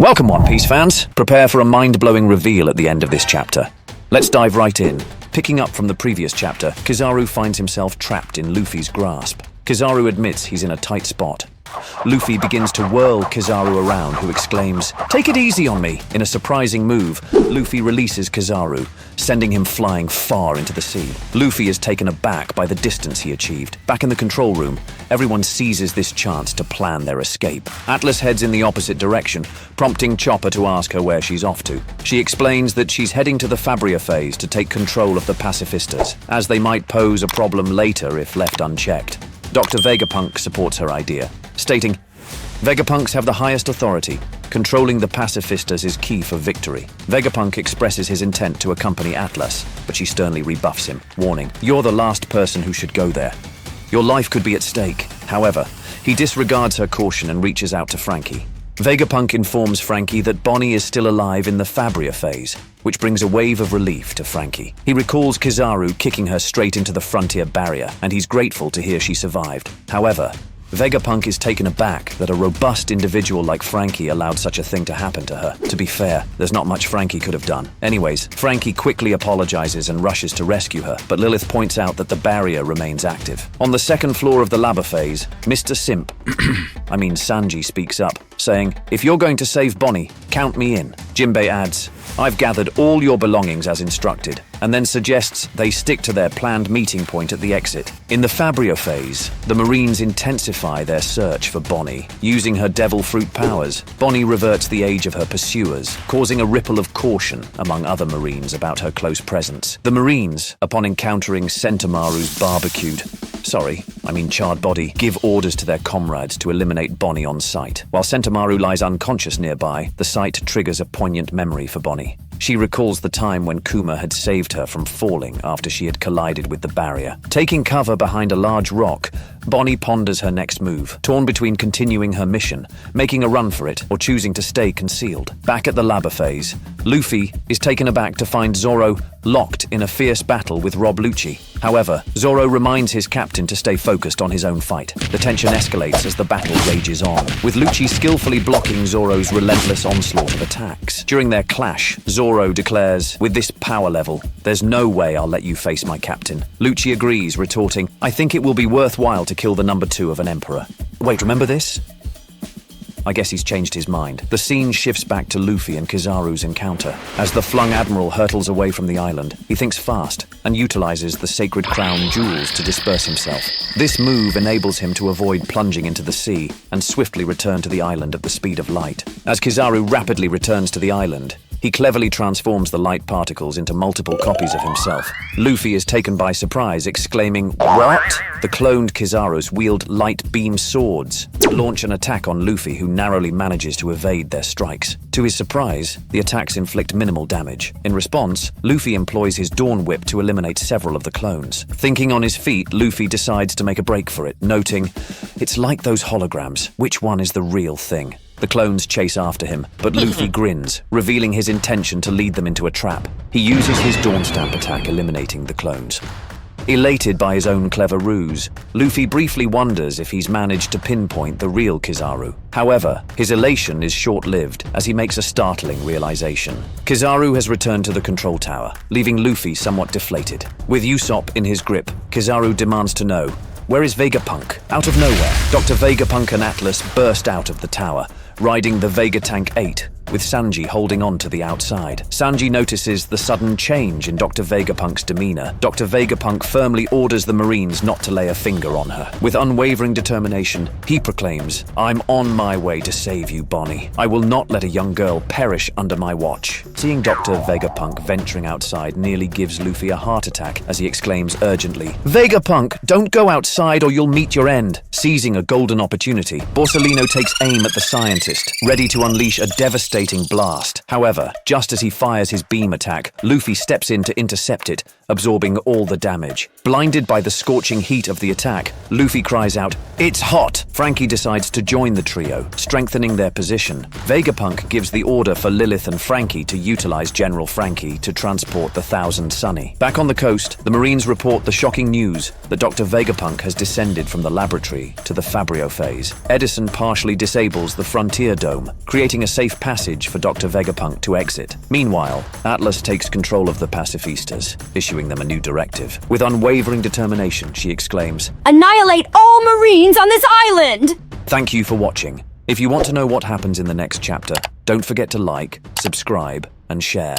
Welcome, One Piece fans. Prepare for a mind-blowing reveal at the end of this chapter. Let's dive right in. Picking up from the previous chapter, Kizaru finds himself trapped in Luffy's grasp. Kizaru admits he's in a tight spot. Luffy begins to whirl Kizaru around, who exclaims, "Take it easy on me!" In a surprising move, Luffy releases Kizaru, sending him flying far into the sea. Luffy is taken aback by the distance he achieved. Back in the control room, everyone seizes this chance to plan their escape. Atlas heads in the opposite direction, prompting Chopper to ask her where she's off to. She explains that she's heading to the Fabria phase to take control of the pacifistas, as they might pose a problem later if left unchecked. Dr. Vega Punk supports her idea, stating, "Vegapunks have the highest authority. Controlling the pacifistas is key for victory." Vegapunk expresses his intent to accompany Atlas, but she sternly rebuffs him, warning, "You're the last person who should go there. Your life could be at stake." However, he disregards her caution and reaches out to Frankie. Vegapunk informs Frankie that Bonnie is still alive in the Fabria phase, which brings a wave of relief to Frankie. He recalls Kizaru kicking her straight into the frontier barrier, and he's grateful to hear she survived. However, Vegapunk is taken aback that a robust individual like Frankie allowed such a thing to happen to her. To be fair, there's not much Frankie could have done. Anyways, Frankie quickly apologizes and rushes to rescue her, but Lilith points out that the barrier remains active. On the second floor of the lava phase, Mr. Simp, Sanji speaks up, saying, "If you're going to save Bonnie, count me in." Jinbei adds, "I've gathered all your belongings as instructed," and then suggests they stick to their planned meeting point at the exit. In the Fabria phase, the Marines intensify their search for Bonnie. Using her devil fruit powers, Bonnie reverts the age of her pursuers, causing a ripple of caution among other Marines about her close presence. The Marines, upon encountering Sentomaru's charred body, give orders to their comrades to eliminate Bonnie on sight. While Sentomaru lies unconscious nearby, the sight triggers a poignant memory for Bonnie. She recalls the time when Kuma had saved her from falling after she had collided with the barrier. Taking cover behind a large rock, Bonnie ponders her next move, torn between continuing her mission, making a run for it, or choosing to stay concealed. Back at the lava phase, Luffy is taken aback to find Zoro locked in a fierce battle with Rob Lucci. However, Zoro reminds his captain to stay focused on his own fight. The tension escalates as the battle rages on, with Lucci skillfully blocking Zoro's relentless onslaught of attacks. During their clash, Zoro declares, "With this power level, there's no way I'll let you face my captain." Lucci agrees, retorting, "I think it will be worthwhile to kill the number 2 of an emperor." Wait, remember this? I guess he's changed his mind. The scene shifts back to Luffy and Kizaru's encounter. As the flung admiral hurtles away from the island, he thinks fast and utilizes the sacred crown jewels to disperse himself. This move enables him to avoid plunging into the sea and swiftly return to the island at the speed of light. As Kizaru rapidly returns to the island, he cleverly transforms the light particles into multiple copies of himself. Luffy is taken by surprise, exclaiming, "What?" The cloned Kizarus wield light beam swords to launch an attack on Luffy, who narrowly manages to evade their strikes. To his surprise, the attacks inflict minimal damage. In response, Luffy employs his Dawn Whip to eliminate several of the clones. Thinking on his feet, Luffy decides to make a break for it, noting, "It's like those holograms. Which one is the real thing?" The clones chase after him, but Luffy grins, revealing his intention to lead them into a trap. He uses his Dawn Stamp attack, eliminating the clones. Elated by his own clever ruse, Luffy briefly wonders if he's managed to pinpoint the real Kizaru. However, his elation is short-lived as he makes a startling realization. Kizaru has returned to the control tower, leaving Luffy somewhat deflated. With Usopp in his grip, Kizaru demands to know, "Where is Vegapunk?" Out of nowhere, Dr. Vegapunk and Atlas burst out of the tower, riding the Vega Tank 8, with Sanji holding on to the outside. Sanji notices the sudden change in Dr. Vegapunk's demeanor. Dr. Vegapunk firmly orders the Marines not to lay a finger on her. With unwavering determination, he proclaims, "I'm on my way to save you, Bonnie. I will not let a young girl perish under my watch." Seeing Dr. Vegapunk venturing outside nearly gives Luffy a heart attack as he exclaims urgently, "Vegapunk, don't go outside or you'll meet your end." Seizing a golden opportunity, Borsalino takes aim at the scientist, ready to unleash a devastating blast. However, just as he fires his beam attack, Luffy steps in to intercept it, absorbing all the damage. Blinded by the scorching heat of the attack, Luffy cries out, "It's hot!" Frankie decides to join the trio, strengthening their position. Vegapunk gives the order for Lilith and Frankie to utilize General Frankie to transport the Thousand Sunny. Back on the coast, the Marines report the shocking news that Dr. Vegapunk has descended from the laboratory to the Fabrio phase. Edison partially disables the Frontier Dome, creating a safe passage message for Dr. Vega Punk to exit. Meanwhile, Atlas takes control of the pacifistas, issuing them a new directive. With unwavering determination, she exclaims, "Annihilate all Marines on this island!" "Thank you for watching. If you want to know what happens in the next chapter, don't forget to like, subscribe, and share."